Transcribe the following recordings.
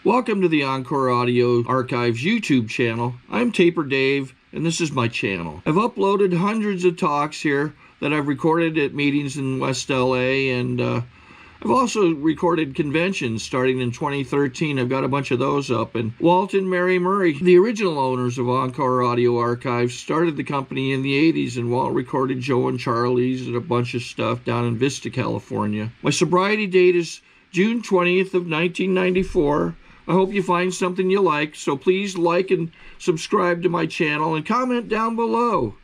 Welcome to the Encore Audio Archives YouTube channel. I'm Taper Dave, and this is my channel. I've uploaded hundreds of talks here that I've recorded at meetings in West LA, and I've also recorded conventions starting in 2013. I've got a bunch of those up. And Walt and Mary Murray, the original owners of Encore Audio Archives, started the company in the 80s, and Walt recorded Joe and Charlie's and a bunch of stuff down in Vista, California. My sobriety date is June 20th of 1994. I hope you find something you like, so please like and subscribe to my channel and comment down below.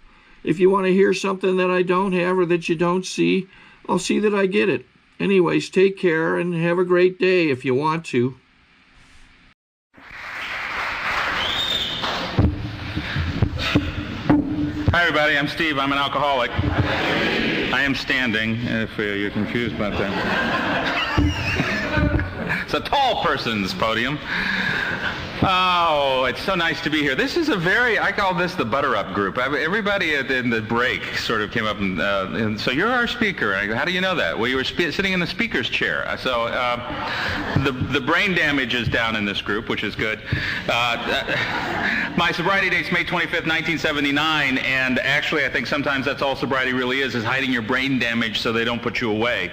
If you want to hear something that I don't have or that you don't see, I'll see that I get it. Anyways, take care and have a great day if you want to. Hi everybody, I'm Steve. I'm an alcoholic. I am standing, if you're confused about that. It's a tall person's podium. Oh, it's so nice to be here. This is I call this the butter up group. Everybody in the break sort of came up and so you're our speaker. I go, how do you know that? Well, you were sitting in the speaker's chair. So the brain damage is down in this group, which is good. My sobriety date's May 25th, 1979, and actually I think sometimes that's all sobriety really is hiding your brain damage so they don't put you away.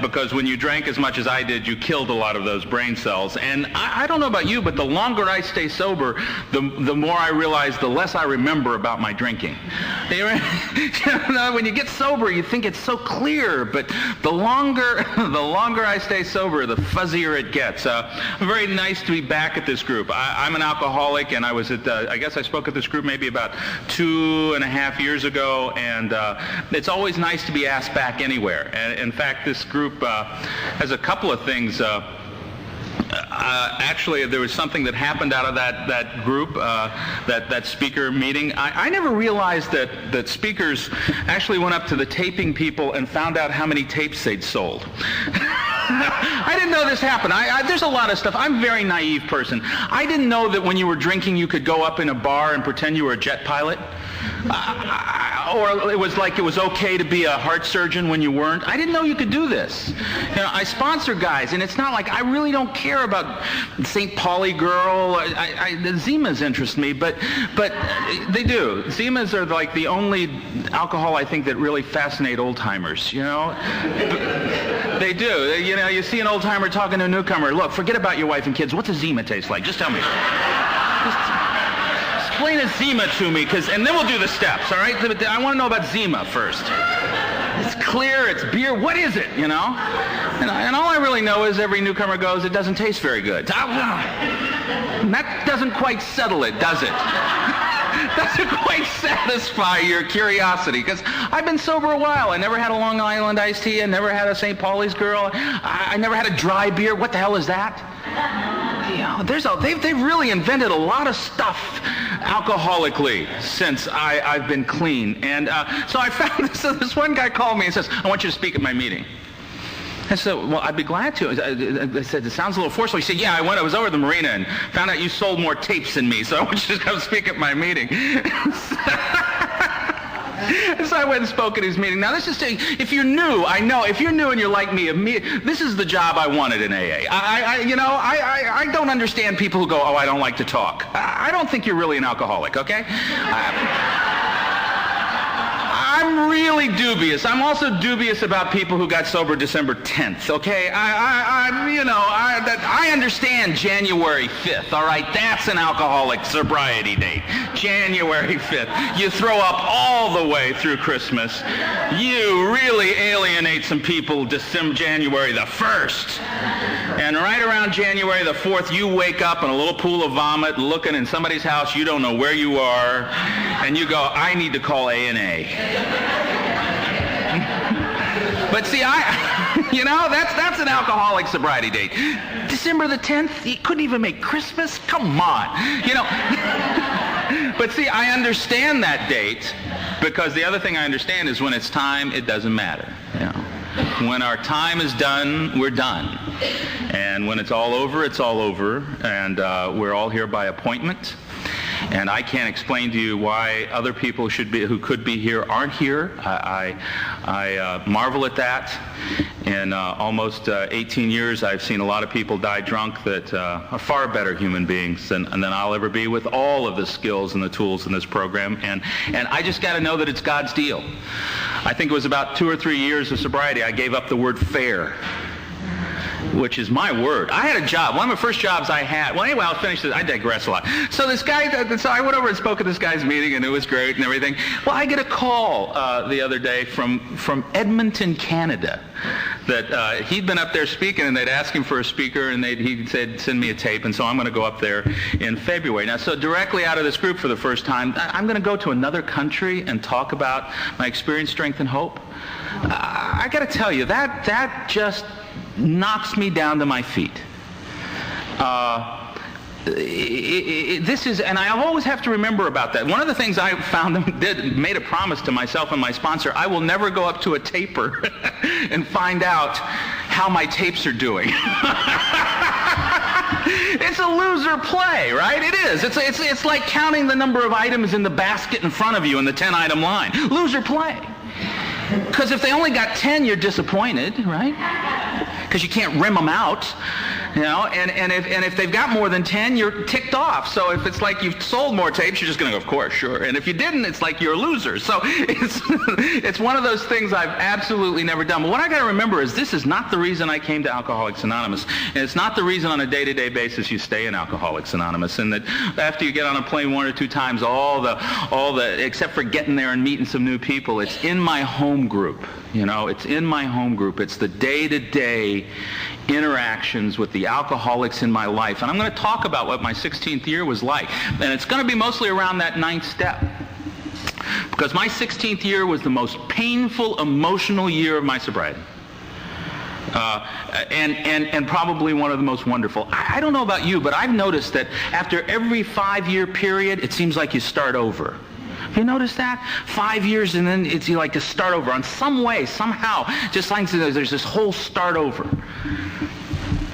Because when you drank as much as I did, you killed a lot of those brain cells. And I don't know about you, but the longer I stay sober, the more I realize the less I remember about my drinking. When you get sober, you think it's so clear, but the longer I stay sober, the fuzzier it gets. Very nice to be back at this group. I'm an alcoholic, and I was at, I guess I spoke at this group maybe about 2.5 years ago, and it's always nice to be asked back anywhere. And in fact, this group has a couple of things. Actually, there was something that happened out of that group, that speaker meeting. I never realized that speakers actually went up to the taping people and found out how many tapes they'd sold. I didn't know this happened. There's a lot of stuff. I'm a very naive person. I didn't know that when you were drinking, you could go up in a bar and pretend you were a jet pilot. Or it was like it was okay to be a heart surgeon when you weren't. I didn't know you could do this. You know, I sponsor guys, and it's not like I really don't care about St. Pauli girl. The Zimas interest me, but they do. Zimas are like the only alcohol I think that really fascinate old timers. You know, they do. You know, you see an old timer talking to a newcomer. Look, forget about your wife and kids. What's a Zima taste like? Just tell me. Explain a Zima to me, and then we'll do the steps, all right? I want to know about Zima first. It's clear, it's beer, what is it, you know? And all I really know is every newcomer goes, it doesn't taste very good. And that doesn't quite settle it, does it? Doesn't quite satisfy your curiosity, because I've been sober a while. I never had a Long Island iced tea. I never had a St. Pauli's girl. I never had a dry beer. What the hell is that? You know, they've really invented a lot of stuff alcoholically since I've been clean. And so I found this one guy called me and says, I want you to speak at my meeting. I said, well, I'd be glad to. I said, it sounds a little forceful. He said, yeah, I was over at the marina and found out you sold more tapes than me, so I want you to come speak at my meeting. So I went and spoke at his meeting. Now, let's just say, if you're new, if you're new and you're like me, this is the job I wanted in AA. I don't understand people who go, oh, I don't like to talk. I don't think you're really an alcoholic, okay? I'm really dubious. I'm also dubious about people who got sober December 10th, okay? I understand January 5th, all right? That's an alcoholic sobriety date. January 5th. You throw up all the way through Christmas. You really alienate some people January the 1st. And right around January the 4th, you wake up in a little pool of vomit looking in somebody's house. You don't know where you are. And you go, I need to call A&A. But see, that's an alcoholic sobriety date. December the 10th, you couldn't even make Christmas? Come on. You know. But see, I understand that date, because the other thing I understand is when it's time, it doesn't matter. You know. When our time is done, we're done. And when it's all over, it's all over. And we're all here by appointment. And I can't explain to you why other people who could be here aren't here. I marvel at that. In almost 18 years, I've seen a lot of people die drunk that are far better human beings than I'll ever be, with all of the skills and the tools in this program. And I just got to know that it's God's deal. I think it was about 2 or 3 years of sobriety, I gave up the word fair, which is my word. I had a job. One of my first jobs I had. Well, anyway, I'll finish this. I digress a lot. So this guy, so I went over and spoke at this guy's meeting, and it was great and everything. Well, I get a call the other day from Edmonton, Canada, that he'd been up there speaking, and they'd asked him for a speaker, and he said, send me a tape, and so I'm going to go up there in February. Now, so directly out of this group for the first time, I'm going to go to another country and talk about my experience, strength, and hope. I got to tell you, that just knocks me down to my feet. This is, and I always have to remember about that. One of the things I found made a promise to myself and my sponsor: I will never go up to a taper and find out how my tapes are doing. It's a loser play, right? It is. It's like counting the number of items in the basket in front of you in the 10-item line. Loser play. Because if they only got 10, you're disappointed, right? Because you can't rim them out, you know. And if they've got more than 10, you're ticked off. So if it's like you've sold more tapes, you're just going to go, of course, sure. And if you didn't, it's like you're a loser. So it's one of those things I've absolutely never done. But what I got to remember is this is not the reason I came to Alcoholics Anonymous, and it's not the reason on a day-to-day basis you stay in Alcoholics Anonymous. And that after you get on a plane 1 or 2 times, all the except for getting there and meeting some new people, it's in my home group. You know, it's in my home group. It's the day-to-day interactions with the alcoholics in my life. And I'm going to talk about what my 16th year was like. And it's going to be mostly around that 9th step. Because my 16th year was the most painful, emotional year of my sobriety. And probably one of the most wonderful. I don't know about you, but I've noticed that after every 5-year period, it seems like you start over. Have you noticed that? 5 years, and then it's like to start over on some way, somehow. Just like there's this whole start over.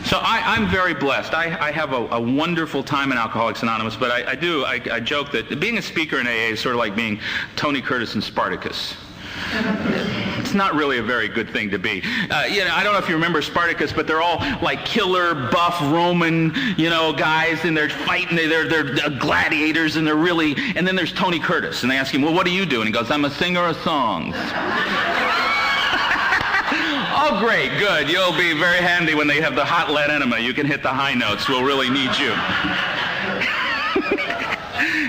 So I'm very blessed. I have a wonderful time in Alcoholics Anonymous, but I joke that being a speaker in AA is sort of like being Tony Curtis and Spartacus. It's not really a very good thing to be. I don't know if you remember Spartacus, but they're all like killer, buff Roman, guys, and they're fighting. They're gladiators, and they're really. And then there's Tony Curtis, and they ask him, "Well, what do you do?" And he goes, "I'm a singer of songs." Oh, great, good. You'll be very handy when they have the hot lead enema. You can hit the high notes. We'll really need you.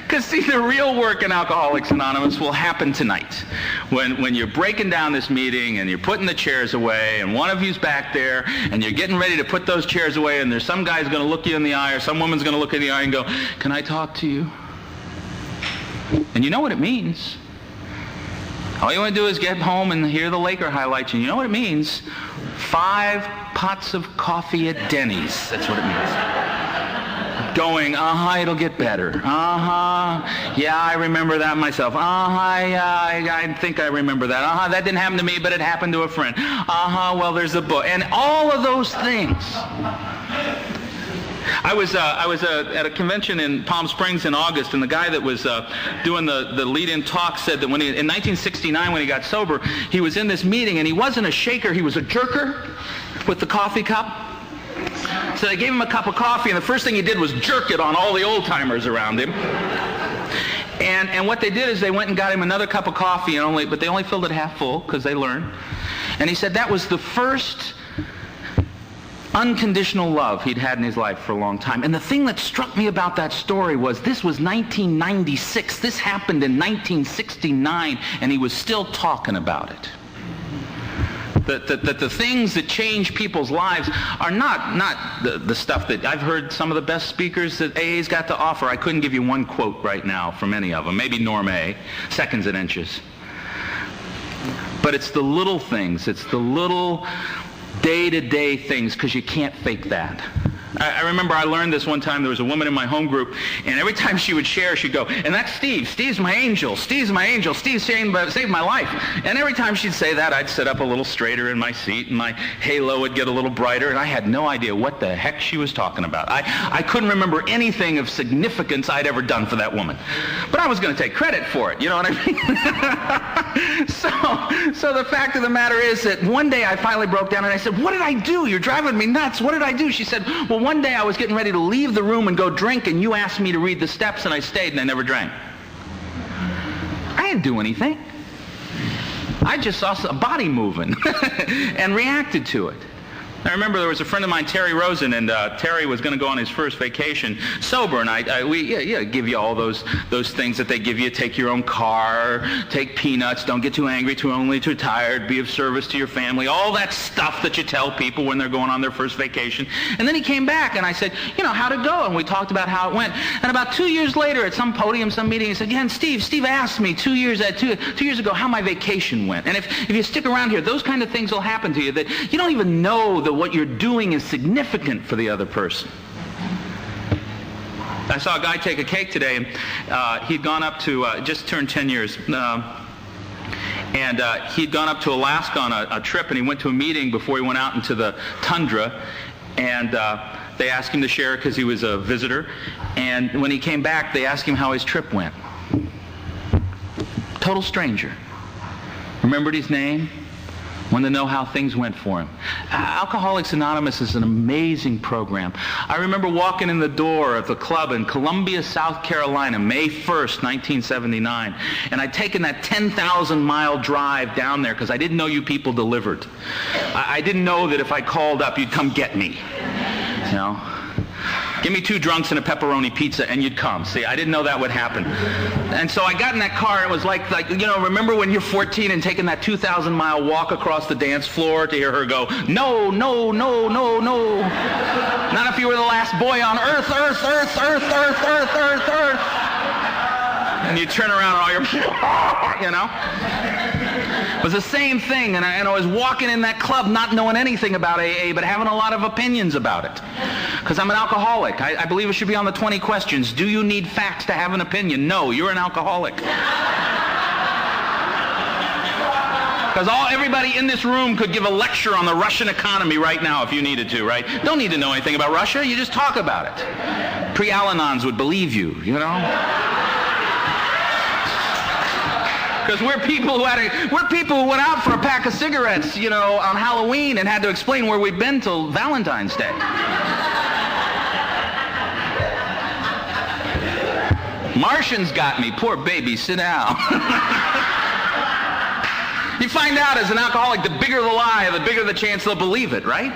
Because, see, the real work in Alcoholics Anonymous will happen tonight. When you're breaking down this meeting and you're putting the chairs away and one of you's back there and you're getting ready to put those chairs away and there's some guy's going to look you in the eye or some woman's going to look in the eye and go, "Can I talk to you?" And you know what it means. All you want to do is get home and hear the Laker highlights, and you know what it means. 5 pots of coffee at Denny's. That's what it means. Going, it'll get better. Yeah, I remember that myself. Yeah, I think I remember that. That didn't happen to me, but it happened to a friend. Well, there's a book. And all of those things. I was at a convention in Palm Springs in August, and the guy that was doing the lead-in talk said that in 1969, when he got sober, he was in this meeting, and he wasn't a shaker, he was a jerker with the coffee cup. So they gave him a cup of coffee, and the first thing he did was jerk it on all the old-timers around him. And what they did is they went and got him another cup of coffee, but they only filled it half full, because they learned. And he said that was the first unconditional love he'd had in his life for a long time. And the thing that struck me about that story was this was 1996. This happened in 1969, and he was still talking about it. That the things that change people's lives are not the stuff that I've heard some of the best speakers that AA's got to offer. I couldn't give you one quote right now from any of them. Maybe Norm A, seconds and inches. But it's the little things. It's the little day-to-day things, because you can't fake that. I remember I learned this one time. There was a woman in my home group, and every time she would share, she'd go, and that's Steve. Steve's my angel. Steve's my angel. Steve saved my life. And every time she'd say that, I'd sit up a little straighter in my seat, and my halo would get a little brighter, and I had no idea what the heck she was talking about. I couldn't remember anything of significance I'd ever done for that woman. But I was going to take credit for it, you know what I mean? So the fact of the matter is that one day I finally broke down, and I said, what did I do? You're driving me nuts. What did I do? She said, well, one day I was getting ready to leave the room and go drink, and you asked me to read the steps, and I stayed, and I never drank. I didn't do anything. I just saw a body moving and reacted to it. I remember there was a friend of mine, Terry Rosen, and Terry was going to go on his first vacation sober, and we give you all those things that they give you. Take your own car, take peanuts, don't get too angry, too tired, be of service to your family, all that stuff that you tell people when they're going on their first vacation. And then he came back, and I said, how'd it go? And we talked about how it went. And about 2 years later, at some podium, some meeting, he said, yeah, and Steve asked me 2 years ago how my vacation went. And if you stick around here, those kind of things will happen to you that you don't even know that what you're doing is significant for the other person. I saw a guy take a cake today, and he'd gone up to, just turned 10 years, and he'd gone up to Alaska on a trip, and he went to a meeting before he went out into the tundra, and they asked him to share because he was a visitor, and when he came back, they asked him how his trip went. Total stranger. Remembered his name. Wanted to know how things went for him. Alcoholics Anonymous is an amazing program. I remember walking in the door of the club in Columbia, South Carolina, May 1st, 1979, and I'd taken that 10,000-mile drive down there because I didn't know you people delivered. I didn't know that if I called up, you'd come get me. Give me 2 drunks and a pepperoni pizza and you'd come. See, I didn't know that would happen. And so I got in that car, and it was like remember when you're 14 and taking that 2,000-mile walk across the dance floor to hear her go, no, no, no, no, no. Not if you were the last boy on earth, earth, earth, earth, earth, earth, earth, earth. And you turn around and all your, It was the same thing, and I was walking in that club not knowing anything about AA, but having a lot of opinions about it. Because I'm an alcoholic. I believe it should be on the 20 questions. Do you need facts to have an opinion? No, you're an alcoholic. Because everybody in this room could give a lecture on the Russian economy right now if you needed to, right? Don't need to know anything about Russia. You just talk about it. Pre-Al-Anons would believe you, Because we're people who went out for a pack of cigarettes, on Halloween and had to explain where we've been till Valentine's Day. Martians got me. Poor baby, sit down. You find out as an alcoholic, the bigger the lie, the bigger the chance they'll believe it, right?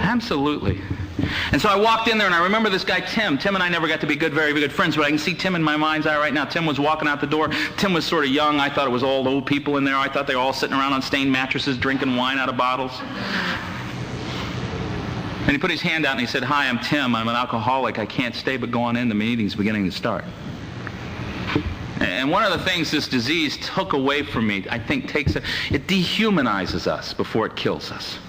Absolutely. And so I walked in there, and I remember this guy, Tim. Tim and I never got to be very good friends, but I can see Tim in my mind's eye right now. Tim was walking out the door. Tim was sort of young. I thought it was all old people in there. I thought they were all sitting around on stained mattresses drinking wine out of bottles. And he put his hand out and he said, hi, I'm Tim. I'm an alcoholic. I can't stay but go on in. The meeting's beginning to start. And one of the things this disease took away from me, I think, it dehumanizes us before it kills us.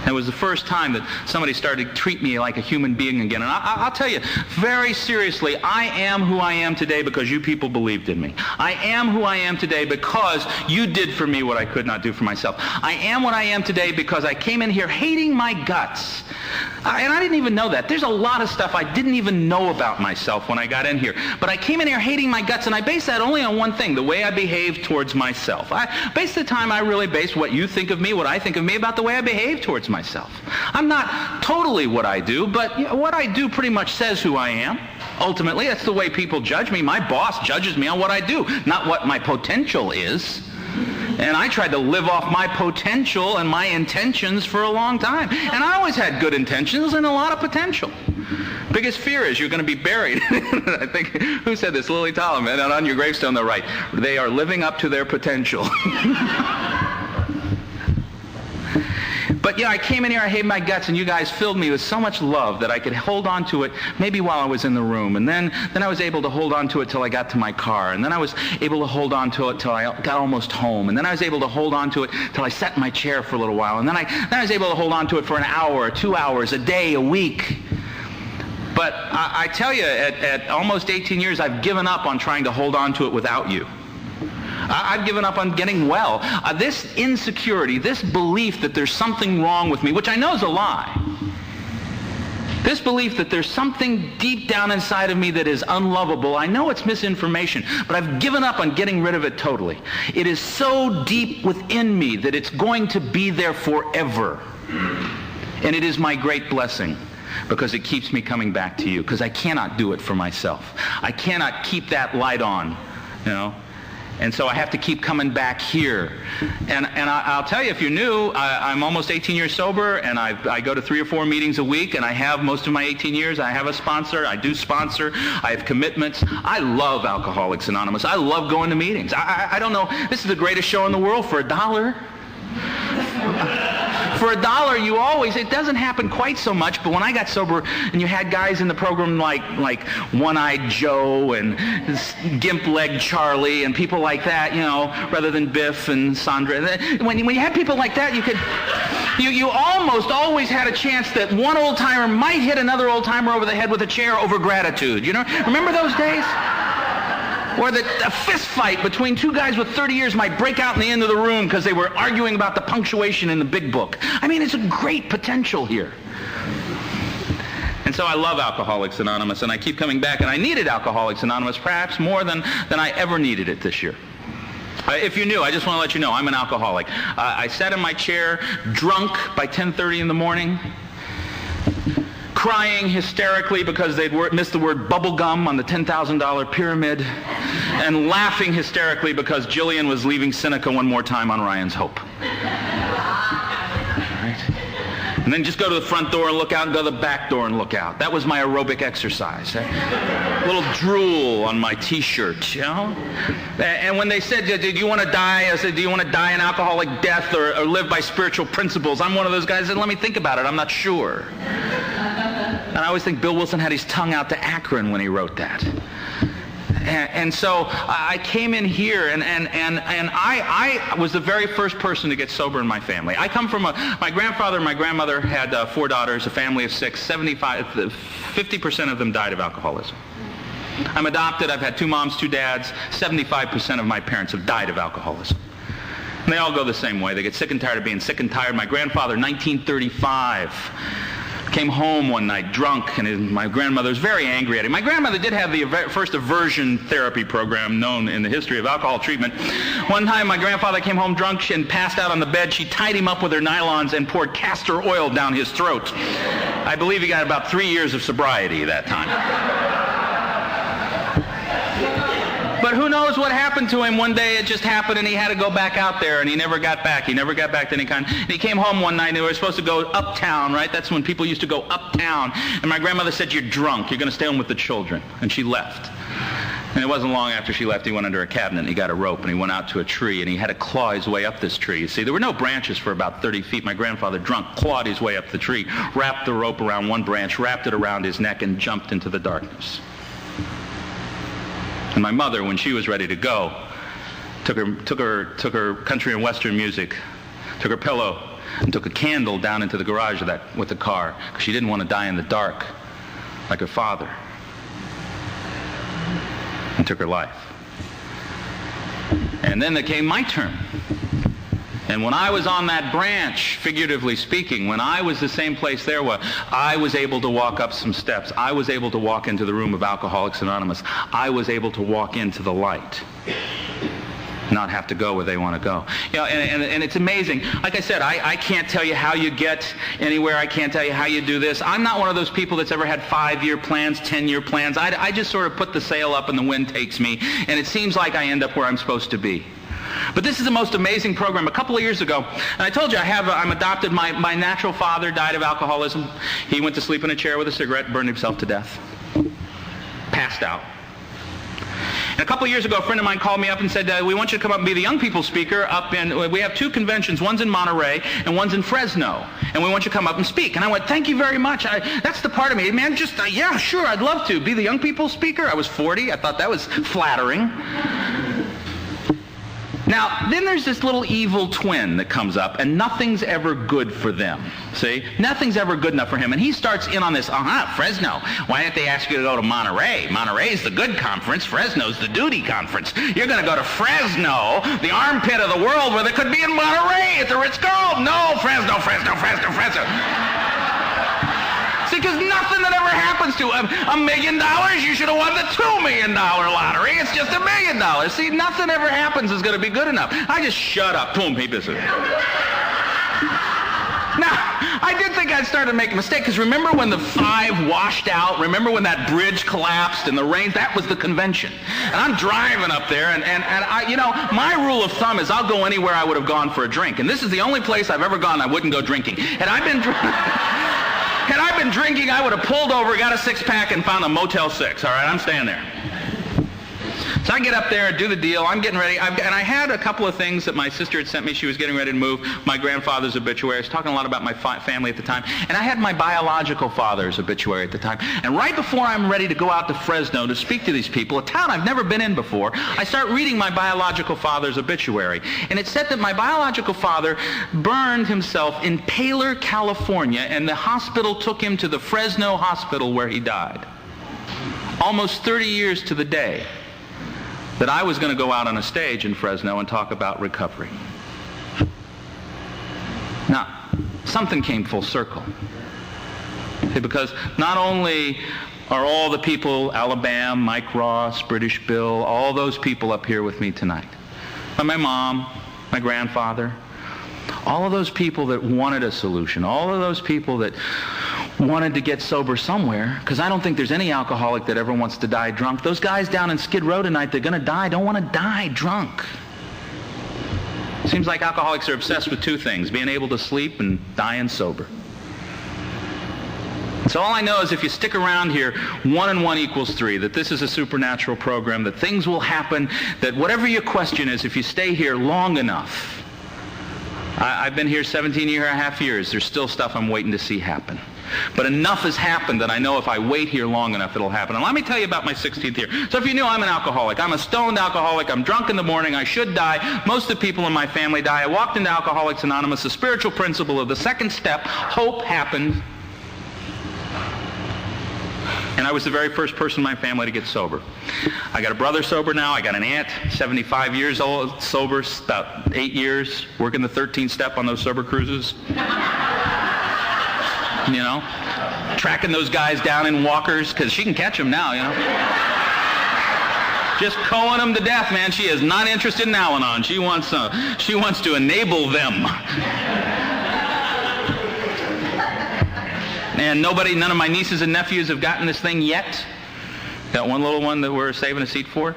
It was the first time that somebody started to treat me like a human being again. And I'll tell you, very seriously, I am who I am today because you people believed in me. I am who I am today because you did for me what I could not do for myself. I am what I am today because I came in here hating my guts. And I didn't even know that. There's a lot of stuff I didn't even know about myself when I got in here. But I came in here hating my guts, and I based that only on one thing, the way I behaved towards myself. I really base what you think of me, what I think of me, about the way I behave towards myself. I'm not totally what I do, but what I do pretty much says who I am. Ultimately, that's the way people judge me. My boss judges me on what I do, not what my potential is. And I tried to live off my potential and my intentions for a long time. And I always had good intentions and a lot of potential. Biggest fear is you're going to be buried. I think, who said this? Lily Tomlin. And on your gravestone, they'll write, they are living up to their potential. But I came in here, I hated my guts, and you guys filled me with so much love that I could hold on to it maybe while I was in the room. And then I was able to hold on to it till I got to my car. And then I was able to hold on to it till I got almost home. And then I was able to hold on to it till I sat in my chair for a little while. And then I was able to hold on to it for an hour, or 2 hours, a day, a week. But I tell you, at almost 18 years, I've given up on trying to hold on to it without you. I've given up on getting well. This insecurity, this belief that there's something wrong with me, which I know is a lie. This belief that there's something deep down inside of me that is unlovable, I know it's misinformation, but I've given up on getting rid of it totally. It is so deep within me that it's going to be there forever. And it is my great blessing, because it keeps me coming back to you, because I cannot do it for myself. I cannot keep that light on, And so I have to keep coming back here. And I'll tell you, if you're new, I'm almost 18 years sober, and I go to 3 or 4 meetings a week, and I have most of my 18 years. I have a sponsor. I do sponsor. I have commitments. I love Alcoholics Anonymous. I love going to meetings. I don't know. This is the greatest show in the world for $1. For $1, it doesn't happen quite so much, but when I got sober and you had guys in the program like One-Eyed Joe and Gimp-Leg Charlie and people like that, rather than Biff and Sandra, when you had people like that, you almost always had a chance that one old-timer might hit another old-timer over the head with a chair over gratitude. Remember those days? Or that a fist fight between 2 guys with 30 years might break out in the end of the room because they were arguing about the punctuation in the big book. It's a great potential here. And so I love Alcoholics Anonymous, and I keep coming back, and I needed Alcoholics Anonymous perhaps more than I ever needed it this year. If you're new, I just want to let you know I'm an alcoholic. I sat in my chair, drunk by 10:30 in the morning, crying hysterically because they'd missed the word bubble gum on the $10,000 pyramid, and laughing hysterically because Jillian was leaving Seneca one more time on Ryan's Hope. Right? And then just go to the front door and look out, and go to the back door and look out. That was my aerobic exercise. A little drool on my T-shirt, And when they said, "Did you want to die?" I said, "Do you want to die an alcoholic death or live by spiritual principles?" I'm one of those guys that said, "Let me think about it. I'm not sure." And I always think Bill Wilson had his tongue out to Akron when he wrote that. And so I came in here, and I was the very first person to get sober in my family. I come from my grandfather and my grandmother had 4 daughters, a family of 6. 50% of them died of alcoholism. I'm adopted. I've had 2 moms, 2 dads. 75% of my parents have died of alcoholism. And they all go the same way. They get sick and tired of being sick and tired. My grandfather, 1935. Came home one night drunk, and my grandmother was very angry at him. My grandmother did have the first aversion therapy program known in the history of alcohol treatment. One time my grandfather came home drunk and passed out on the bed. She tied him up with her nylons and poured castor oil down his throat. I believe he got about 3 years of sobriety that time. But who knows what happened to him? One day it just happened, and he had to go back out there, and he never got back. He never got back to any kind. And he came home one night, and they were supposed to go uptown, right? That's when people used to go uptown. And my grandmother said, "You're drunk. You're going to stay home with the children." And she left. And it wasn't long after she left, he went under a cabinet, and he got a rope, and he went out to a tree, and he had to claw his way up this tree. You see, there were no branches for about 30 feet. My grandfather, drunk, clawed his way up the tree, wrapped the rope around one branch, wrapped it around his neck, and jumped into the darkness. And my mother, when she was ready to go, took her country and western music, took her pillow, and took a candle down into the garage with the car, because she didn't want to die in the dark like her father, and took her life. And then there came my turn. And when I was on that branch, figuratively speaking, when I was the same place there was, I was able to walk up some steps. I was able to walk into the room of Alcoholics Anonymous. I was able to walk into the light, not have to go where they want to go. And it's amazing. Like I said, I can't tell you how you get anywhere. I can't tell you how you do this. I'm not one of those people that's ever had 5-year plans, 10-year plans. I just sort of put the sail up and the wind takes me, and it seems like I end up where I'm supposed to be. But this is the most amazing program. A couple of years ago, and I told you I'm adopted. My natural father died of alcoholism. He went to sleep in a chair with a cigarette, burned himself to death, passed out. And a couple of years ago, a friend of mine called me up and said, we want you to come up and be the young people speaker up in, we have 2 conventions, one's in Monterey and one's in Fresno, and we want you to come up and speak. And I went, thank you very much. That's the part of me, man, just, yeah, sure, I'd love to. Be the young people speaker? I was 40. I thought that was flattering. Now, then there's this little evil twin that comes up, and nothing's ever good for them. See? Nothing's ever good enough for him. And he starts in on this, Fresno. Why didn't they ask you to go to Monterey? Monterey's the good conference. Fresno's the duty conference. You're going to go to Fresno, the armpit of the world, where there could be in Monterey at the Ritz-Carlton. No, Fresno. See, because nothing that ever happens to $1 million, you should have won the $2 million lottery. It's just $1 million. See, nothing ever happens is going to be good enough. I just shut up. Boom, he misses. Now, I did think I'd started to make a mistake, because remember when the 5 washed out? Remember when that bridge collapsed in the rain? That was the convention. And I'm driving up there, and I, you know, my rule of thumb is I'll go anywhere I would have gone for a drink. And this is the only place I've ever gone I wouldn't go drinking. Had I been drinking, I would have pulled over, got a 6-pack, and found a Motel 6. All right, I'm staying there. So I get up there and do the deal. I'm getting ready. And I had a couple of things that my sister had sent me. She was getting ready to move my grandfather's obituary. I was talking a lot about my family at the time. And I had my biological father's obituary at the time. And right before I'm ready to go out to Fresno to speak to these people, a town I've never been in before, I start reading my biological father's obituary. And it said that my biological father burned himself in Paler, California, and the hospital took him to the Fresno hospital where he died. Almost 30 years to the day that I was going to go out on a stage in Fresno and talk about recovery. Now, something came full circle. See, because not only are all the people, Alabama, Mike Ross, British Bill, all those people up here with me tonight, but my mom, my grandfather, all of those people that wanted a solution, all of those people that wanted to get sober somewhere, because I don't think there's any alcoholic that ever wants to die drunk. Those guys down in Skid Row tonight, they're going to die, don't want to die drunk. Seems like alcoholics are obsessed with 2 things, being able to sleep and dying sober. So all I know is if you stick around here, 1 and 1 equals 3, that this is a supernatural program, that things will happen, that whatever your question is, if you stay here long enough. I've been here 17.5 years. There's still stuff I'm waiting to see happen. But enough has happened that I know if I wait here long enough, it'll happen. And let me tell you about my 16th year. So if you knew, I'm an alcoholic. I'm a stoned alcoholic. I'm drunk in the morning. I should die. Most of the people in my family die. I walked into Alcoholics Anonymous. The spiritual principle of the second step, hope, happened. And I was the very first person in my family to get sober. I got a brother sober now. I got an aunt, 75 years old, sober, about 8 years, working the 13th step on those sober cruises. You know, tracking those guys down in walkers, because she can catch them now, you know. Just calling them to death, man. She is not interested in Al-Anon. She wants to enable them. And none of my nieces and nephews have gotten this thing yet. Got one little one that we're saving a seat for.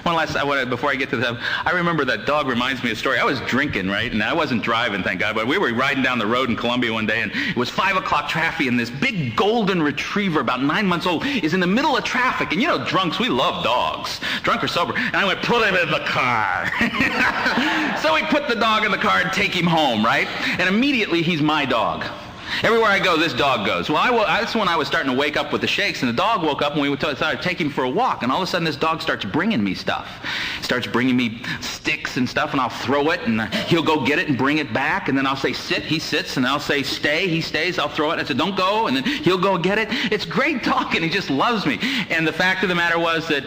Before I get to that, I remember that dog reminds me of a story. I was drinking, right? And I wasn't driving, thank God, but we were riding down the road in Columbia one day, and it was 5 o'clock traffic, and this big golden retriever, about 9 months old, is in the middle of traffic. And you know, drunks, we love dogs, drunk or sober. And I went, put him in the car. So we put the dog in the car and take him home, right? And immediately, he's my dog. Everywhere I go, this dog goes. Well, that's when I was starting to wake up with the shakes, and the dog woke up, and we started taking him for a walk, and all of a sudden this dog starts bringing me stuff. He starts bringing me sticks and stuff, and I'll throw it, and he'll go get it and bring it back, and then I'll say sit, he sits, and I'll say stay, he stays, I'll throw it, and I said don't go, and then he'll go get it. It's great talking, he just loves me. And the fact of the matter was that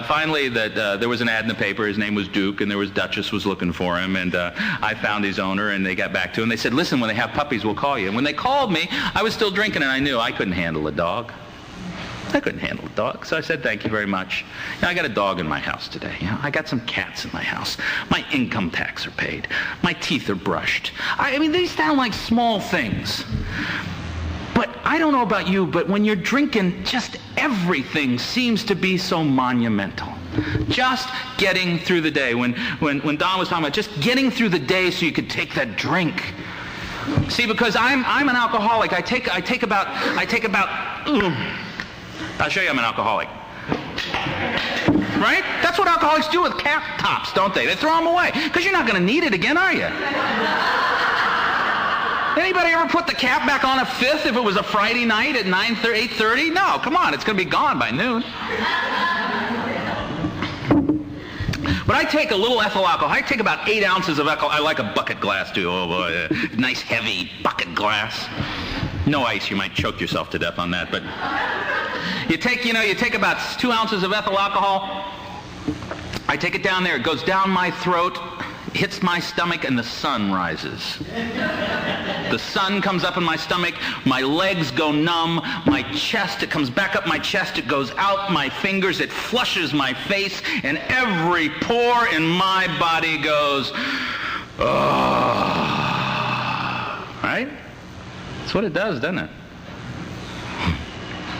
finally there was an ad in the paper, his name was Duke, and there was Duchess was looking for him, and I found his owner, and they got back to him. They said, listen, when they have puppies, we'll call you. And when they called me, I was still drinking, and I knew I couldn't handle a dog. I couldn't handle a dog, so I said, thank you very much. You know, I got a dog in my house today. You know, I got some cats in my house. My income tax are paid. My teeth are brushed. I mean, these sound like small things. But I don't know about you, but when you're drinking, just everything seems to be so monumental. Just getting through the day. When Don was talking about just getting through the day so you could take that drink. See, because I'm an alcoholic. I take about. I'll show you I'm an alcoholic. right? That's what alcoholics do with cap tops, don't they? They throw them away, because you're not going to need it again, are you? Anybody ever put the cap back on a fifth if it was a Friday night at 8:30? No, come on, it's going to be gone by noon. But I take a little ethyl alcohol. I take about 8 ounces of alcohol. I like a bucket glass, too. Oh, boy, nice, heavy bucket glass. No ice, you might choke yourself to death on that. But you take about 2 ounces of ethyl alcohol. I take it down there. It goes down my throat, hits my stomach, and the sun rises. The sun comes up in my stomach, my legs go numb, my chest, it comes back up my chest, it goes out my fingers, it flushes my face, and every pore in my body goes, oh. Right? That's what it does, doesn't it?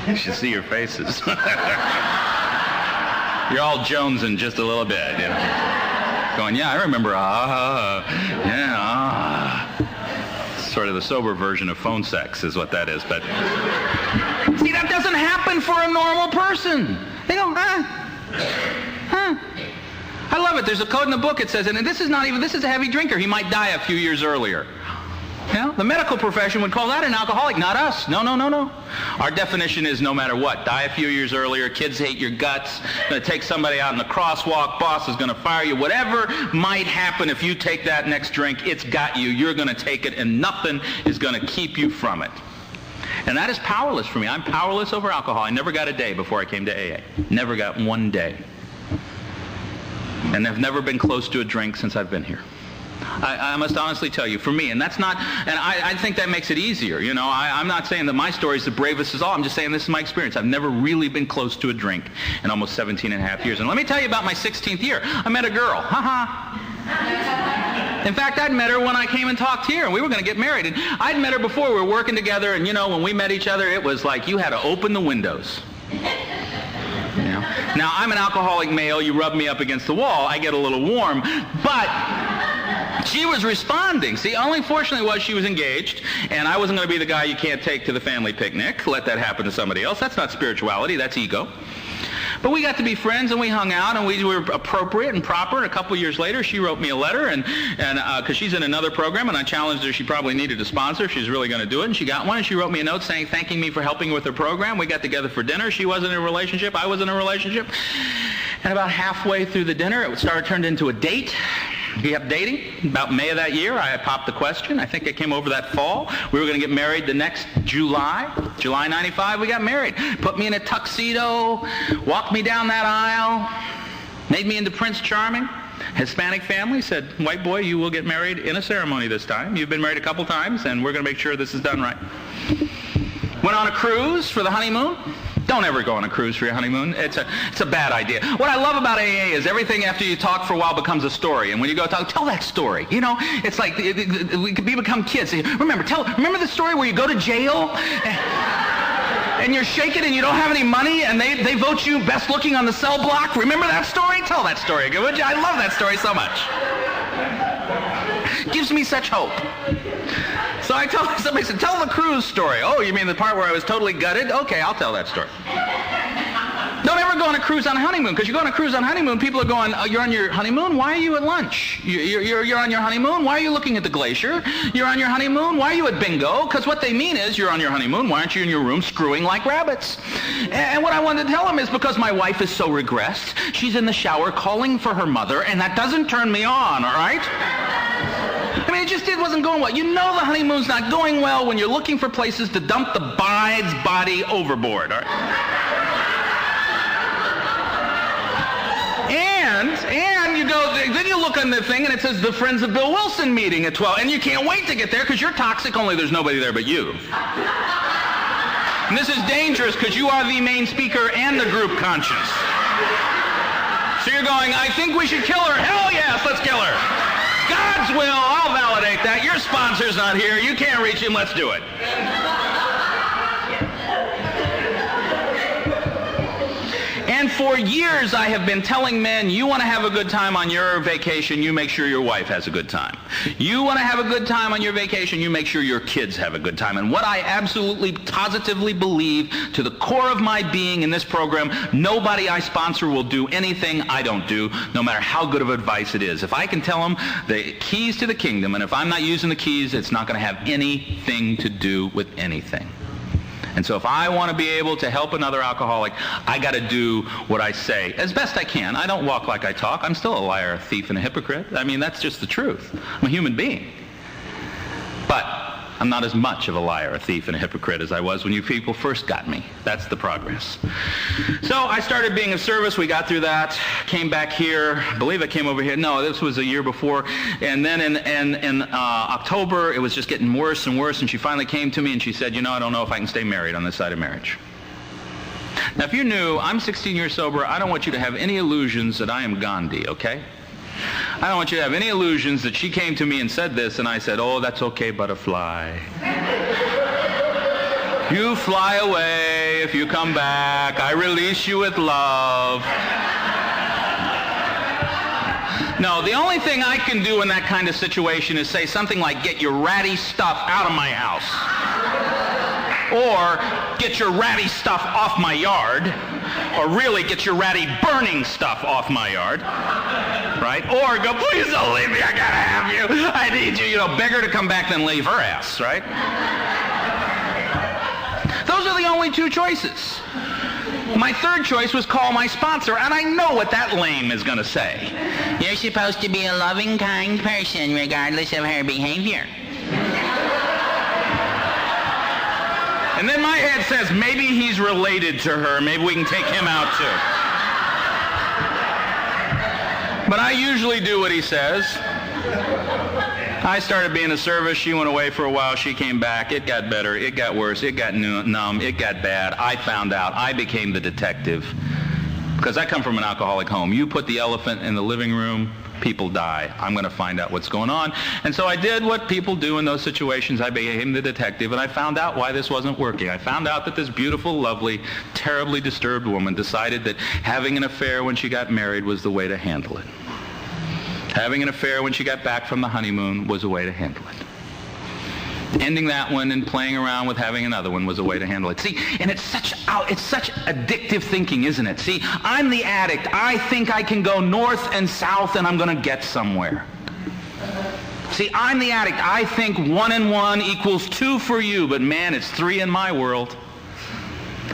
You should see your faces. You're all jonesing just a little bit, you know. Going, yeah, I remember, Sort of the sober version of phone sex is what that is, but see, that doesn't happen for a normal person. They go, I love it. There's a code in the book. It says, and this is a heavy drinker. He might die a few years earlier. You know, the medical profession would call that an alcoholic, not us. No. Our definition is no matter what. Die a few years earlier, kids hate your guts, going to take somebody out in the crosswalk, boss is going to fire you, whatever might happen if you take that next drink, it's got you. You're going to take it, and nothing is going to keep you from it. And that is powerless for me. I'm powerless over alcohol. I never got a day before I came to AA. Never got one day. And I've never been close to a drink since I've been here. I must honestly tell you, for me, and that's not, and I think that makes it easier, you know. I'm not saying that my story is the bravest of all. I'm just saying this is my experience. I've never really been close to a drink in almost 17 and a half years. And let me tell you about my 16th year. I met a girl. In fact, I'd met her when I came and talked here, and we were going to get married. And I'd met her before. We were working together, and, you know, when we met each other, it was like you had to open the windows. You know? Now, I'm an alcoholic male. You rub me up against the wall, I get a little warm. But she was responding. See, only fortunately was she was engaged, and I wasn't going to be the guy you can't take to the family picnic. Let that happen to somebody else. That's not spirituality. That's ego. But we got to be friends, and we hung out, and we were appropriate and proper. And a couple years later, she wrote me a letter, and because she's in another program, and I challenged her. She probably needed a sponsor. She's really going to do it, and she got one. And she wrote me a note saying, thanking me for helping with her program. We got together for dinner. She was in a relationship. I was in a relationship. And about halfway through the dinner, it turned into a date. We kept dating. About May of that year, I popped the question. I think it came over that fall. We were going to get married the next July 95, we got married. Put me in a tuxedo, walked me down that aisle, made me into Prince Charming. Hispanic family said, white boy, you will get married in a ceremony this time. You've been married a couple times, and we're going to make sure this is done right. Went on a cruise for the honeymoon. Don't ever go on a cruise for your honeymoon. It's a bad idea. What I love about AA is everything after you talk for a while becomes a story. And when you go talk, tell that story. You know, it's like we become kids. Remember the story where you go to jail and you're shaken and you don't have any money and they vote you best looking on the cell block? Remember that story? Tell that story again, would you? I love that story so much. It gives me such hope. So I tell somebody, said, tell the cruise story. Oh, you mean the part where I was totally gutted? Okay, I'll tell that story. Don't ever go on a cruise on a honeymoon, because you go on a cruise on honeymoon, people are going, oh, you're on your honeymoon? Why are you at lunch? You're on your honeymoon? Why are you looking at the glacier? You're on your honeymoon? Why are you at bingo? Because what they mean is, you're on your honeymoon, why aren't you in your room screwing like rabbits? And what I wanted to tell them is because my wife is so regressed, she's in the shower calling for her mother, and that doesn't turn me on, all right? I mean, it wasn't going well. You know the honeymoon's not going well when you're looking for places to dump the bride's body overboard, all right? And you go, then you look on the thing and it says the Friends of Bill Wilson meeting at 12, and you can't wait to get there because you're toxic, only there's nobody there but you. And this is dangerous because you are the main speaker and the group conscience. So you're going, I think we should kill her. Hell yes, let's kill her. God's will, I'll validate that. Your sponsor's not here. You can't reach him. Let's do it. And for years I have been telling men, you want to have a good time on your vacation, you make sure your wife has a good time. You want to have a good time on your vacation, you make sure your kids have a good time. And what I absolutely, positively believe to the core of my being in this program, nobody I sponsor will do anything I don't do, no matter how good of advice it is. If I can tell them the keys to the kingdom, and if I'm not using the keys, it's not going to have anything to do with anything. And so if I want to be able to help another alcoholic, I got to do what I say as best I can. I don't walk like I talk. I'm still a liar, a thief, and a hypocrite. I mean, that's just the truth. I'm a human being. But I'm not as much of a liar, a thief, and a hypocrite as I was when you people first got me. That's the progress. So I started being of service. We got through that. Came back here. I believe I came over here. No, this was a year before. And then in October, it was just getting worse and worse. And she finally came to me and she said, you know, I don't know if I can stay married on this side of marriage. Now, if you're new, I'm 16 years sober. I don't want you to have any illusions that I am Gandhi, okay? I don't want you to have any illusions that she came to me and said this, and I said, oh, that's okay, butterfly. You fly away. If you come back, I release you with love. No, the only thing I can do in that kind of situation is say something like, get your ratty stuff out of my house. Or, get your ratty stuff off my yard. Or really, get your ratty burning stuff off my yard. Right? Or go, please don't leave me, I gotta have you. I need you. You know, beg her to come back, then leave her ass, right? Those are the only two choices. My third choice was call my sponsor, and I know what that lame is going to say. You're supposed to be a loving, kind person, regardless of her behavior. And then my head says, maybe he's related to her. Maybe we can take him out too. But I usually do what he says. I started being of service. She went away for a while. She came back. It got better. It got worse. It got numb. It got bad. I found out. I became the detective. Because I come from an alcoholic home. You put the elephant in the living room, people die. I'm going to find out what's going on. And so I did what people do in those situations. I became the detective, and I found out why this wasn't working. I found out that this beautiful, lovely, terribly disturbed woman decided that having an affair when she got married was the way to handle it. Having an affair when she got back from the honeymoon was a way to handle it. Ending that one and playing around with having another one was a way to handle it. See, and it's such addictive thinking, isn't it? See, I'm the addict. I think I can go north and south and I'm going to get somewhere. See, I'm the addict. I think 1 and 1 equals 2 for you, but man, it's 3 in my world.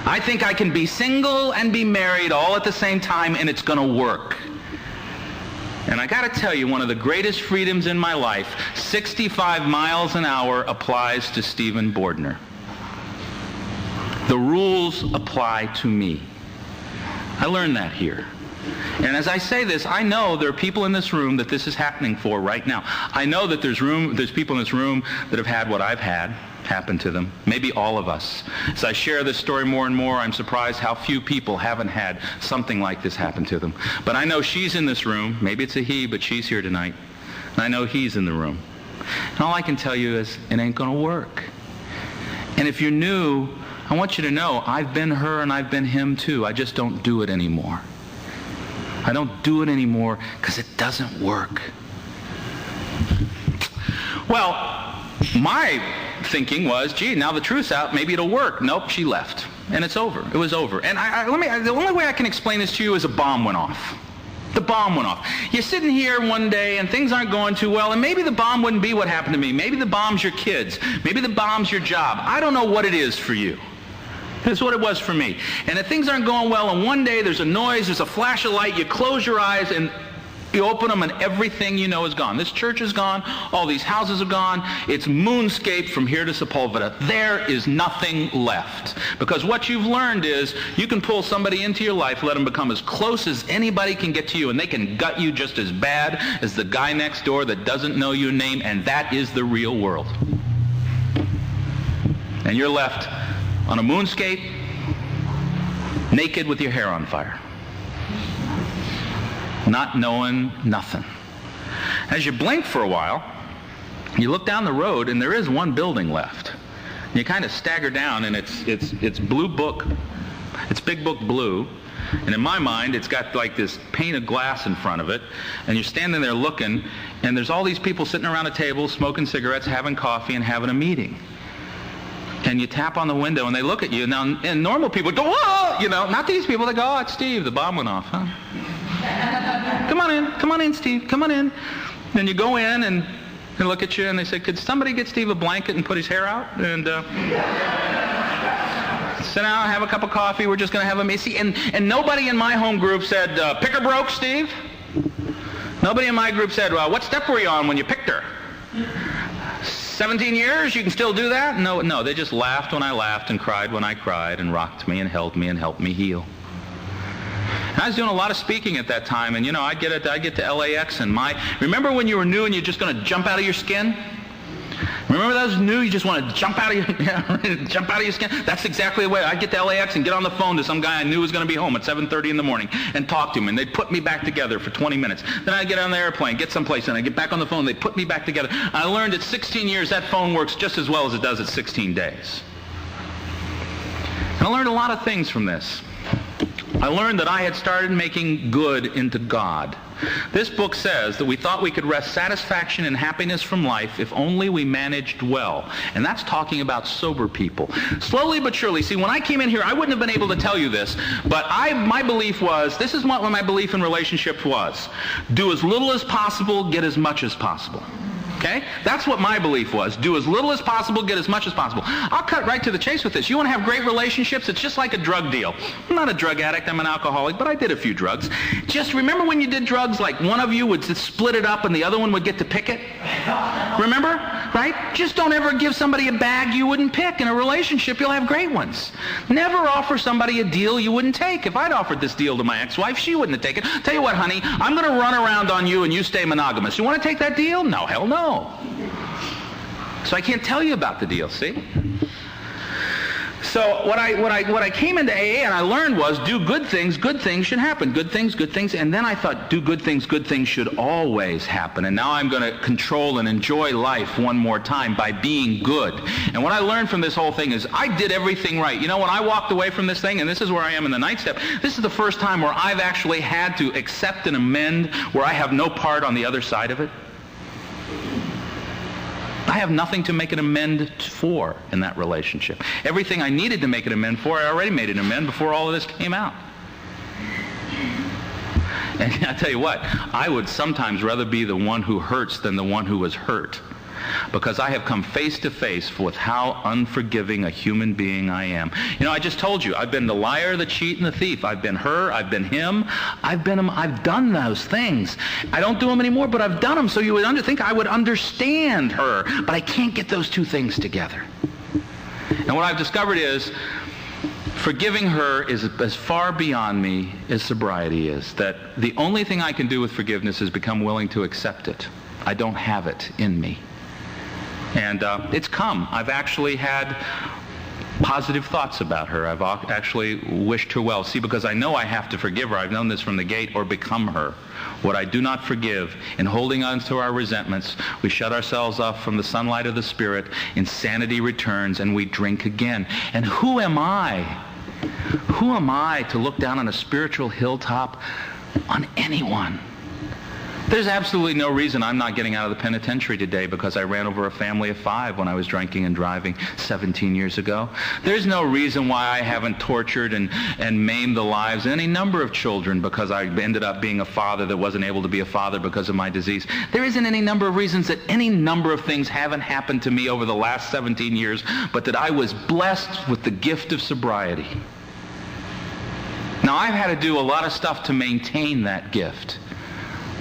I think I can be single and be married all at the same time and it's going to work. And I got to tell you, one of the greatest freedoms in my life, 65 miles an hour applies to Stephen Bordner. The rules apply to me. I learned that here. And as I say this, I know there are people in this room that this is happening for right now. I know that there's people in this room that have had what I've had happen to them. Maybe all of us. As I share this story more and more, I'm surprised how few people haven't had something like this happen to them. But I know she's in this room. Maybe it's a he, but she's here tonight. And I know he's in the room. And all I can tell you is it ain't going to work. And if you're new, I want you to know I've been her and I've been him too. I just don't do it anymore. I don't do it anymore because it doesn't work. Well, my thinking was, gee, now the truth's out, maybe it'll work. Nope, she left. And it's over. It was over. And the only way I can explain this to you is a bomb went off. The bomb went off. You're sitting here one day and things aren't going too well, and maybe the bomb wouldn't be what happened to me. Maybe the bomb's your kids. Maybe the bomb's your job. I don't know what it is for you. That's what it was for me. And if things aren't going well, and one day there's a noise, there's a flash of light, you close your eyes and you open them and everything you know is gone. This church is gone. All these houses are gone. It's moonscape from here to Sepulveda. There is nothing left. Because what you've learned is you can pull somebody into your life, let them become as close as anybody can get to you, and they can gut you just as bad as the guy next door that doesn't know your name, and that is the real world. And you're left on a moonscape, naked with your hair on fire. Not knowing nothing. As you blink for a while, you look down the road and there is one building left. You kind of stagger down and it's blue book. It's big book blue. And in my mind, it's got like this pane of glass in front of it, and you're standing there looking, and there's all these people sitting around a table, smoking cigarettes, having coffee, and having a meeting. And you tap on the window, and they look at you. Now, and normal people go, whoa, you know, not these people. They go, oh, it's Steve. The bomb went off, huh? Come on in, Steve. Come on in. Then you go in, and they look at you, and they say, could somebody get Steve a blanket and put his hair out? And sit down, have a cup of coffee. We're just going to have a meeting. And nobody in my home group said, pick her broke, Steve. Nobody in my group said, well, what step were you on when you picked her? 17 years, you can still do that? No, they just laughed when I laughed and cried when I cried and rocked me and held me and helped me heal. And I was doing a lot of speaking at that time, and you know, I'd get to LAX, and remember when you were new and you're just going to jump out of your skin? Remember those new, you just want to jump out of your skin? That's exactly the way. I'd get to LAX and get on the phone to some guy I knew was going to be home at 7:30 in the morning and talk to him, and they'd put me back together for 20 minutes. Then I'd get on the airplane, get someplace, and I'd get back on the phone, they'd put me back together. And I learned at 16 years that phone works just as well as it does at 16 days. And I learned a lot of things from this. I learned that I had started making good into God. This book says that we thought we could wrest satisfaction and happiness from life if only we managed well. And that's talking about sober people. Slowly but surely, see, when I came in here, I wouldn't have been able to tell you this, but my belief was, this is what my belief in relationships was. Do as little as possible, get as much as possible. Okay? That's what my belief was. Do as little as possible, get as much as possible. I'll cut right to the chase with this. You want to have great relationships? It's just like a drug deal. I'm not a drug addict. I'm an alcoholic, but I did a few drugs. Just remember when you did drugs, like one of you would split it up and the other one would get to pick it? Remember? Right? Just don't ever give somebody a bag you wouldn't pick. In a relationship, you'll have great ones. Never offer somebody a deal you wouldn't take. If I'd offered this deal to my ex-wife, she wouldn't have taken it. Tell you what, honey, I'm going to run around on you and you stay monogamous. You want to take that deal? No, hell no. So I can't tell you about the deal, see? So what I came into AA and I learned was do good things should happen. Good things. And then I thought do good things should always happen. And now I'm going to control and enjoy life one more time by being good. And what I learned from this whole thing is I did everything right. You know, when I walked away from this thing, and this is where I am in the ninth step, this is the first time where I've actually had to accept and amend, where I have no part on the other side of it. I have nothing to make an amend for in that relationship. Everything I needed to make an amend for, I already made an amend before all of this came out. And I tell you what, I would sometimes rather be the one who hurts than the one who was hurt. Because I have come face to face with how unforgiving a human being I am. You know, I just told you, I've been the liar, the cheat, and the thief. I've been her, I've been him, I've done those things. I don't do them anymore, but I've done them, so you would think I would understand her. But I can't get those two things together. And what I've discovered is, forgiving her is as far beyond me as sobriety is. That the only thing I can do with forgiveness is become willing to accept it. I don't have it in me. And it's come. I've actually had positive thoughts about her. I've actually wished her well. See, because I know I have to forgive her. I've known this from the gate, or become her. What I do not forgive, in holding on to our resentments, we shut ourselves off from the sunlight of the Spirit, insanity returns, and we drink again. And who am I? Who am I to look down on a spiritual hilltop on anyone? There's absolutely no reason I'm not getting out of the penitentiary today because I ran over a family of 5 when I was drinking and driving 17 years ago. There's no reason why I haven't tortured and maimed the lives of any number of children because I ended up being a father that wasn't able to be a father because of my disease. There isn't any number of reasons that any number of things haven't happened to me over the last 17 years, but that I was blessed with the gift of sobriety. Now, I've had to do a lot of stuff to maintain that gift.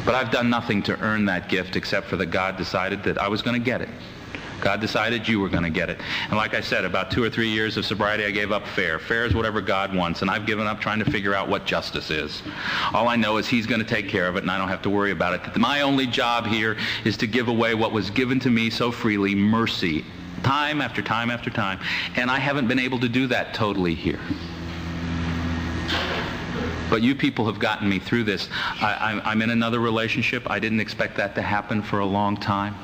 But I've done nothing to earn that gift except for that God decided that I was going to get it. God decided you were going to get it. And like I said, about 2 or 3 years of sobriety, I gave up fair. Fair is whatever God wants, and I've given up trying to figure out what justice is. All I know is He's going to take care of it, and I don't have to worry about it. My only job here is to give away what was given to me so freely, mercy, time after time after time. And I haven't been able to do that totally here. But you people have gotten me through this. I'm in another relationship. I didn't expect that to happen for a long time.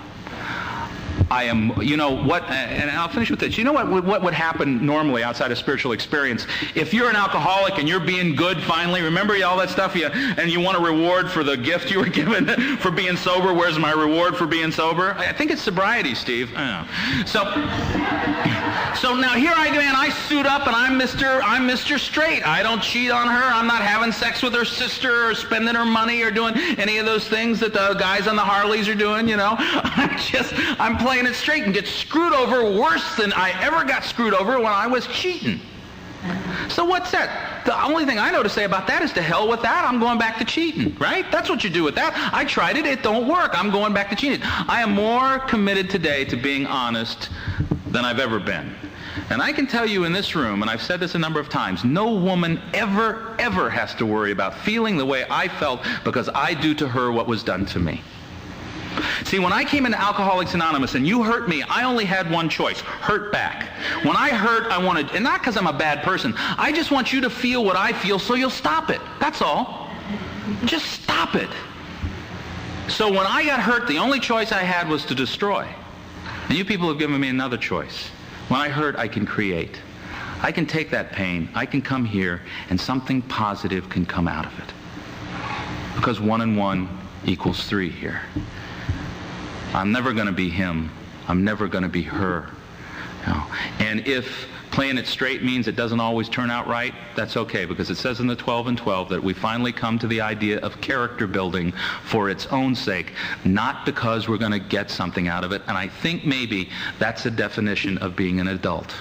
I am, you know what, and I'll finish with this. You know what would happen normally outside of spiritual experience? If you're an alcoholic and you're being good finally, remember all that stuff, and you want a reward for the gift you were given for being sober? Where's my reward for being sober? I think it's sobriety, Steve. I know. So now here I go, and I suit up, and I'm Mr. Straight. I don't cheat on her. I'm not having sex with her sister or spending her money or doing any of those things that the guys on the Harleys are doing, you know. I'm playing it straight and get screwed over worse than I ever got screwed over when I was cheating. So what's that? The only thing I know to say about that is to hell with that. I'm going back to cheating, right? That's what you do with that. I tried it. It don't work. I'm going back to cheating. I am more committed today to being honest than I've ever been. And I can tell you in this room, and I've said this a number of times, no woman ever has to worry about feeling the way I felt because I do to her what was done to me. See, when I came into Alcoholics Anonymous and you hurt me, I only had one choice: hurt back. When I hurt, I wanted, and not because I'm a bad person, I just want you to feel what I feel so you'll stop it. That's all. Just stop it. So when I got hurt, the only choice I had was to destroy. And you people have given me another choice. When I hurt, I can create. I can take that pain, I can come here, and something positive can come out of it. Because 1 and 1 equals 3 here. I'm never going to be him. I'm never going to be her. You know? And if playing it straight means it doesn't always turn out right, that's okay, because it says in the 12 and 12 that we finally come to the idea of character building for its own sake, not because we're going to get something out of it. And I think maybe that's a definition of being an adult.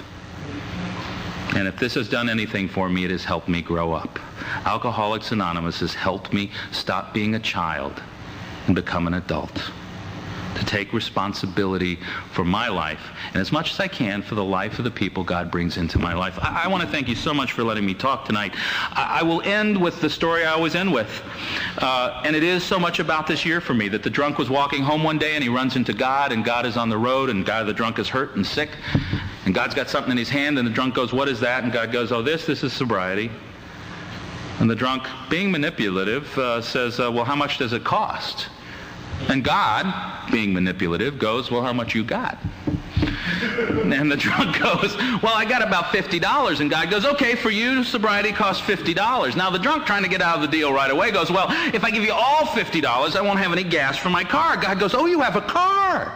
And if this has done anything for me, it has helped me grow up. Alcoholics Anonymous has helped me stop being a child and become an adult, to take responsibility for my life, and as much as I can for the life of the people God brings into my life. I want to thank you so much for letting me talk tonight. I will end with the story I always end with, and it is so much about this year for me, that the drunk was walking home one day and he runs into God, and God is on the road, and the drunk is hurt and sick, and God's got something in his hand, and the drunk goes, "What is that?" And God goes, "Oh, this is sobriety." And the drunk, being manipulative, says, "Well, how much does it cost?" And God, being manipulative, goes, "Well, how much you got?" And the drunk goes, "Well, I got about $50. And God goes, "Okay, for you, sobriety costs $50. Now the drunk, trying to get out of the deal right away, goes, "Well, if I give you all $50, I won't have any gas for my car." God goes, "Oh, you have a car.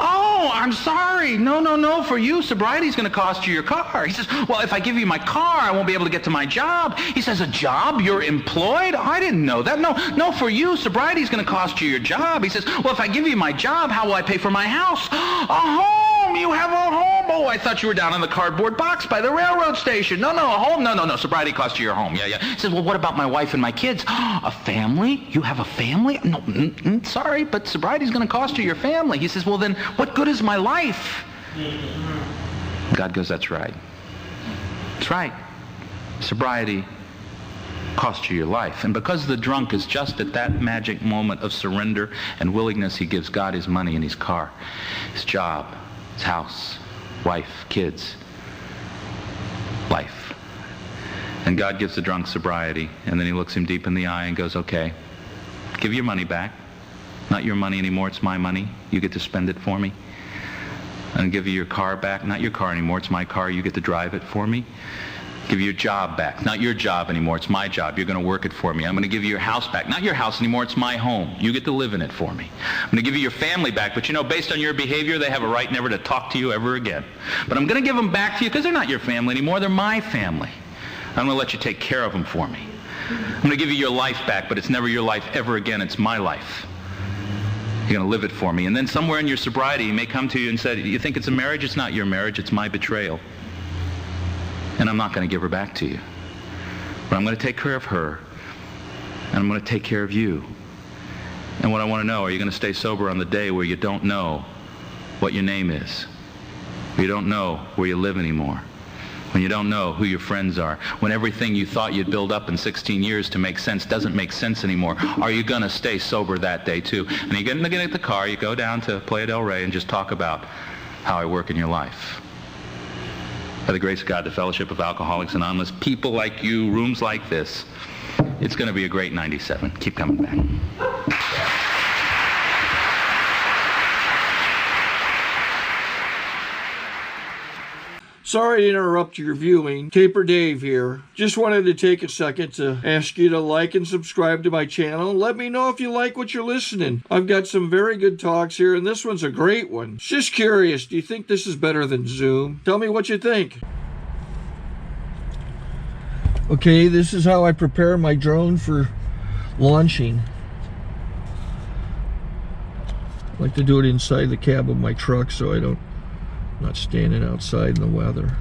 Oh, I'm sorry. No. For you, sobriety is going to cost you your car." He says, "Well, if I give you my car, I won't be able to get to my job." He says, "A job? You're employed? I didn't know that. No, for you, sobriety is going to cost you your job." He says, "Well, if I give you my job, how will I pay for my house?" "A home. You have a home. Oh, I thought you were down in the cardboard box by the railroad station." No, a home. No, sobriety costs you your home. Yeah. He says, "Well, what about my wife and my kids?" "A family? You have a family?" "No, sorry, but sobriety is going to cost you your family." He says, "Well, then what good is my life?" God goes, "That's right. That's right. Sobriety costs you your life." And because the drunk is just at that magic moment of surrender and willingness, he gives God his money and his car, his job, his house, wife, kids, life. And God gives the drunk sobriety, and then he looks him deep in the eye and goes, "Okay, give your money back. Not your money anymore, it's my money. You get to spend it for me. And give you your car back. Not your car anymore, it's my car. You get to drive it for me. Give you your job back. Not your job anymore, it's my job. You're going to work it for me. I'm going to give you your house back. Not your house anymore, it's my home. You get to live in it for me. I'm going to give you your family back, but based on your behavior, they have a right never to talk to you ever again. But I'm going to give them back to you because they're not your family anymore, they're my family. I'm going to let you take care of them for me. I'm going to give you your life back, but it's never your life ever again, it's my life. You're going to live it for me." And then somewhere in your sobriety, he may come to you and say, "You think it's a marriage? It's not your marriage, it's my betrayal. And I'm not going to give her back to you. But I'm going to take care of her, and I'm going to take care of you. And what I want to know, are you going to stay sober on the day where you don't know what your name is? Where you don't know where you live anymore? When you don't know who your friends are? When everything you thought you'd build up in 16 years to make sense doesn't make sense anymore? Are you going to stay sober that day too? And you get in the car, you go down to Playa Del Rey and just talk about how I work in your life. By the grace of God, the fellowship of Alcoholics Anonymous, people like you, rooms like this, it's going to be a great 97. Keep coming back. Sorry to interrupt your viewing. Taper Dave here. Just wanted to take a second to ask you to like and subscribe to my channel. Let me know if you like what you're listening. I've got some very good talks here, and this one's a great one. Just curious, do you think this is better than Zoom? Tell me what you think. Okay, this is how I prepare my drone for launching. I like to do it inside the cab of my truck so I'm not standing outside in the weather.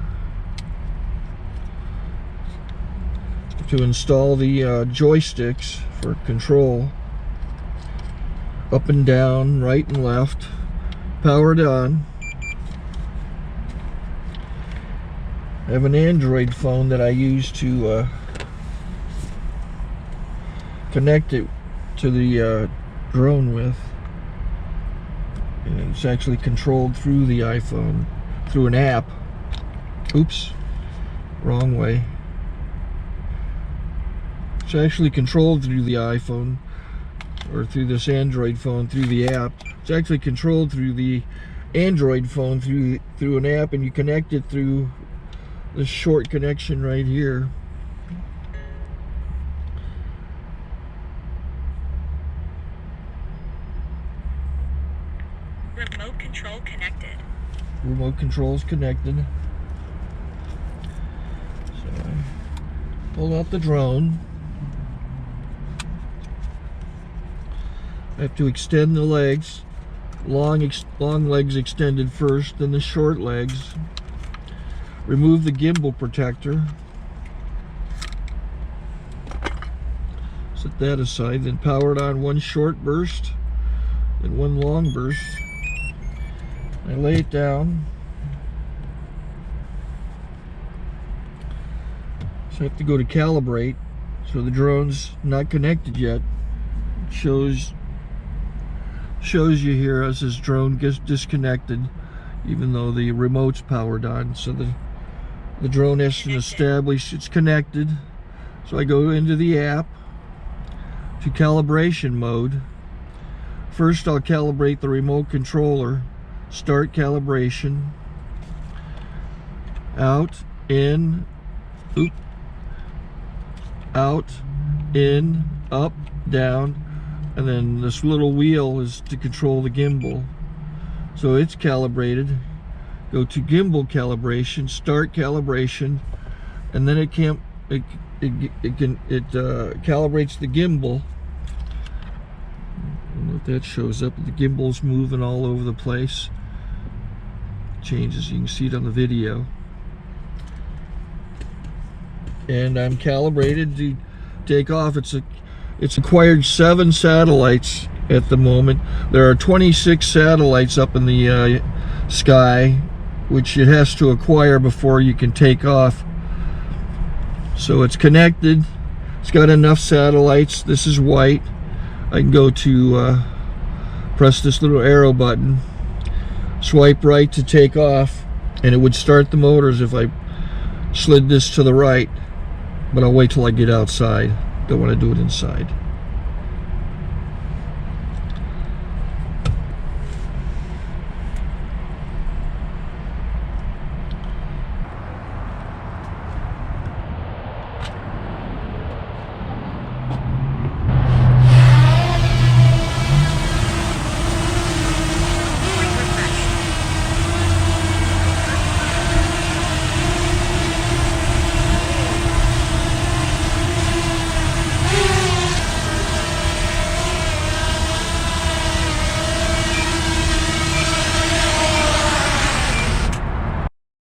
To install the joysticks for control, up and down, right and left, powered on. I have an Android phone that I use to connect it to the drone with. And it's actually controlled through the iPhone, through an app. Oops, wrong way. It's actually controlled through the iPhone, or through this Android phone, through the app. It's actually controlled through the Android phone, through an app, and you connect it through this short connection right here. Remote control connected. Remote control's connected. So I pull out the drone. I have to extend the legs. Long legs extended first, then the short legs. Remove the gimbal protector. Set that aside, then power it on one short burst, then one long burst. I lay it down. So I have to go to calibrate. So the drone's not connected yet. It shows you here as this drone gets disconnected, even though the remote's powered on. So the drone has to establish it's connected. So I go into the app to calibration mode. First I'll calibrate the remote controller. Start calibration. Out, in, oop, out, in, up, down, and then this little wheel is to control the gimbal. So it's calibrated. Go to gimbal calibration, start calibration, and then it calibrates the gimbal. I don't know if that shows up. The gimbal's moving all over the place. Changes, you can see it on the video. And I'm calibrated to take off. It's acquired 7 satellites at the moment. There are 26 satellites up in the sky, which it has to acquire before you can take off. So it's connected. It's got enough satellites. This is white. I can go to press this little arrow button, swipe right to take off, and it would start the motors if I slid this to the right. But I'll wait till I get outside. Don't want to do it inside.